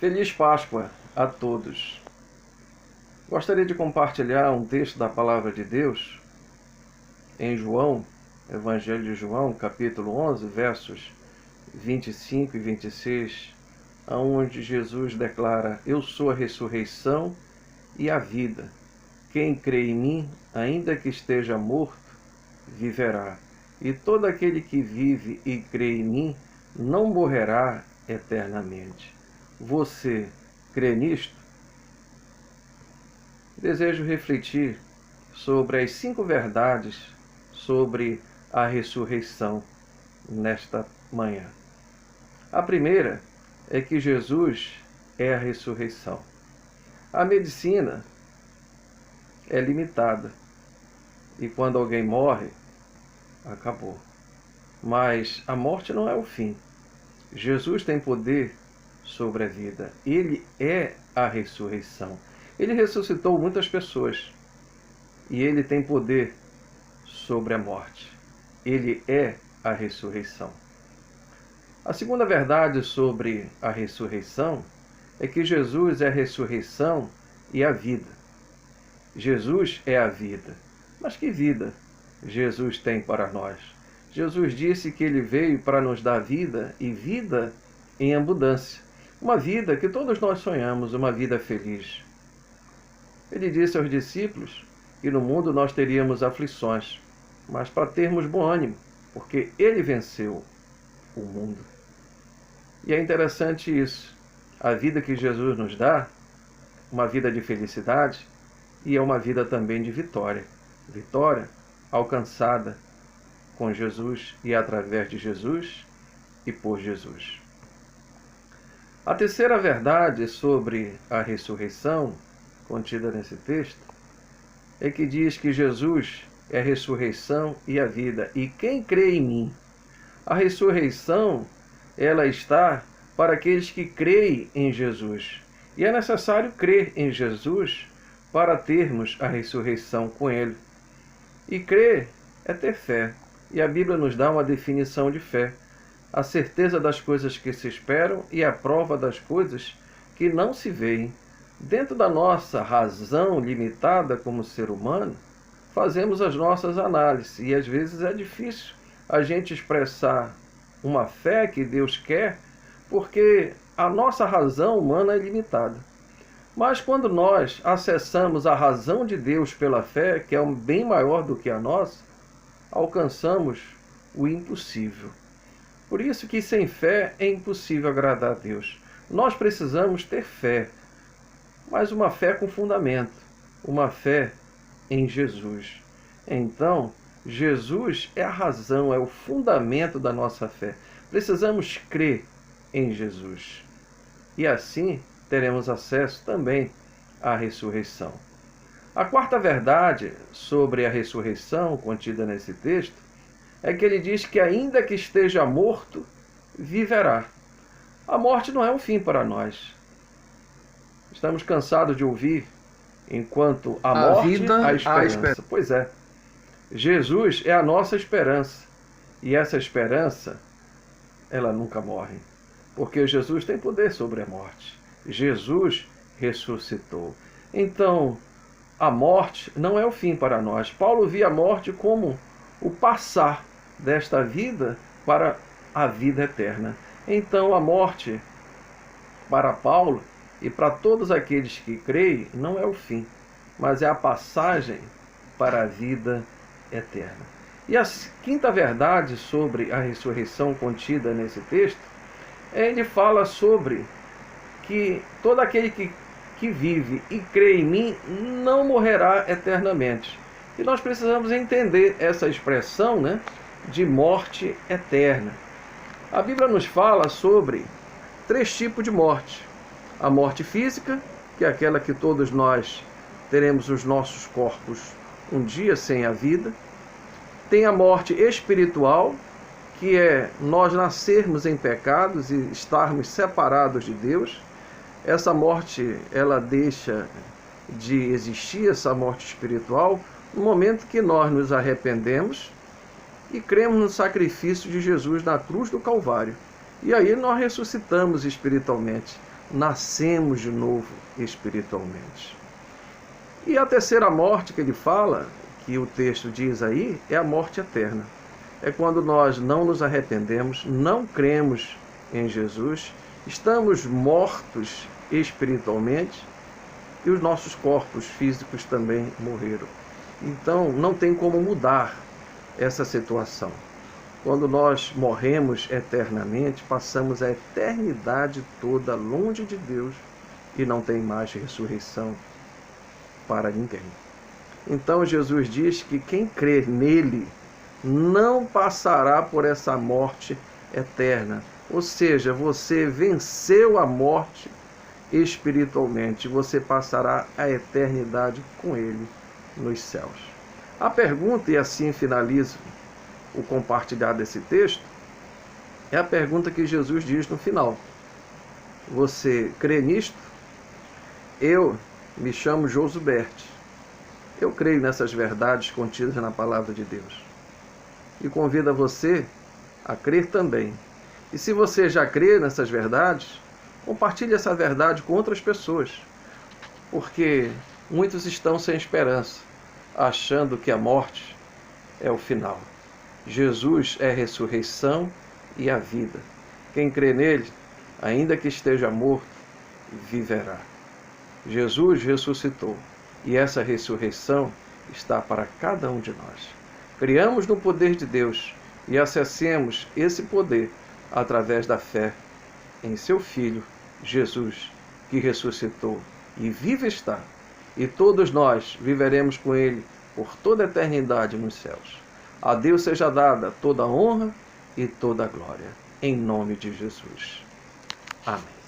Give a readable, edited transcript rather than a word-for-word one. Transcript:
Feliz Páscoa a todos. Gostaria de compartilhar um texto da Palavra de Deus em João, Evangelho de João, capítulo 11, versos 25 e 26, onde Jesus declara: Eu sou a ressurreição e a vida. Quem crê em mim, ainda que esteja morto, viverá. E todo aquele que vive e crê em mim não morrerá eternamente. Você crê nisto? Desejo refletir sobre as 5 verdades sobre a ressurreição nesta manhã. A primeira é que Jesus é a ressurreição. A medicina é limitada e quando alguém morre, acabou. Mas a morte não é o fim. Jesus tem poder sobre a vida. Ele é a ressurreição. Ele ressuscitou muitas pessoas e ele tem poder sobre a morte. Ele é a ressurreição. A segunda verdade sobre a ressurreição é que Jesus é a ressurreição e a vida. Jesus é a vida. Mas que vida Jesus tem para nós? Jesus disse que ele veio para nos dar vida e vida em abundância. Uma vida que todos nós sonhamos, uma vida feliz. Ele disse aos discípulos que no mundo nós teríamos aflições, mas para termos bom ânimo, porque ele venceu o mundo. E é interessante isso. A vida que Jesus nos dá, uma vida de felicidade, e é uma vida também de vitória. Vitória alcançada com Jesus e através de Jesus e por Jesus. A terceira verdade sobre a ressurreição, contida nesse texto, é que diz que Jesus é a ressurreição e a vida. E quem crê em mim? A ressurreição, ela está para aqueles que creem em Jesus. E é necessário crer em Jesus para termos a ressurreição com Ele. E crer é ter fé. E a Bíblia nos dá uma definição de fé: a certeza das coisas que se esperam e a prova das coisas que não se veem. Dentro da nossa razão limitada como ser humano, fazemos as nossas análises e às vezes é difícil a gente expressar uma fé que Deus quer, porque a nossa razão humana é limitada. Mas quando nós acessamos a razão de Deus pela fé, que é bem maior do que a nossa, alcançamos o impossível. Por isso que sem fé é impossível agradar a Deus. Nós precisamos ter fé, mas uma fé com fundamento, uma fé em Jesus. Então, Jesus é a razão, é o fundamento da nossa fé. Precisamos crer em Jesus. E assim teremos acesso também à ressurreição. A quarta verdade sobre a ressurreição, contida nesse texto, é que ele diz que ainda que esteja morto, viverá. A morte não é um fim para nós. Estamos cansados de ouvir, enquanto a morte, vida, a esperança. Pois é, Jesus é a nossa esperança. E essa esperança, ela nunca morre. Porque Jesus tem poder sobre a morte. Jesus ressuscitou. Então, a morte não é o fim para nós. Paulo via a morte como o passar desta vida para a vida eterna. Então, a morte, para Paulo e para todos aqueles que creem, não é o fim, mas é a passagem para a vida eterna. E a quinta verdade sobre a ressurreição contida nesse texto, ele fala sobre que todo aquele que vive e crê em mim não morrerá eternamente. E nós precisamos entender essa expressão, de morte eterna. A Bíblia nos fala sobre 3 tipos de morte. A morte física, que é aquela que todos nós teremos os nossos corpos um dia sem a vida. Tem a morte espiritual, que é nós nascermos em pecados e estarmos separados de Deus. Essa morte, ela deixa de existir, essa morte espiritual, no momento que nós nos arrependemos e cremos no sacrifício de Jesus na cruz do Calvário. E aí nós ressuscitamos espiritualmente, nascemos de novo espiritualmente. E a terceira morte que ele fala, que o texto diz aí, é a morte eterna. É quando nós não nos arrependemos, não cremos em Jesus, estamos mortos espiritualmente e os nossos corpos físicos também morreram. Então não tem como mudar essa situação. Quando nós morremos eternamente, passamos a eternidade toda longe de Deus e não tem mais ressurreição para ninguém. Então Jesus diz que quem crer nele não passará por essa morte eterna. Ou seja, você venceu a morte espiritualmente, você passará a eternidade com ele nos céus. A pergunta, e assim finalizo o compartilhar desse texto, é a pergunta que Jesus diz no final. Você crê nisto? Eu me chamo Josubert. Eu creio nessas verdades contidas na palavra de Deus. E convido a você a crer também. E se você já crê nessas verdades, compartilhe essa verdade com outras pessoas. Porque muitos estão sem esperança, achando que a morte é o final. Jesus é a ressurreição e a vida. Quem crê nele, ainda que esteja morto, viverá. Jesus ressuscitou e essa ressurreição está para cada um de nós. Criamos no poder de Deus e acessemos esse poder através da fé em seu Filho, Jesus, que ressuscitou e vive está. E todos nós viveremos com ele por toda a eternidade nos céus. A Deus seja dada toda a honra e toda a glória. Em nome de Jesus. Amém.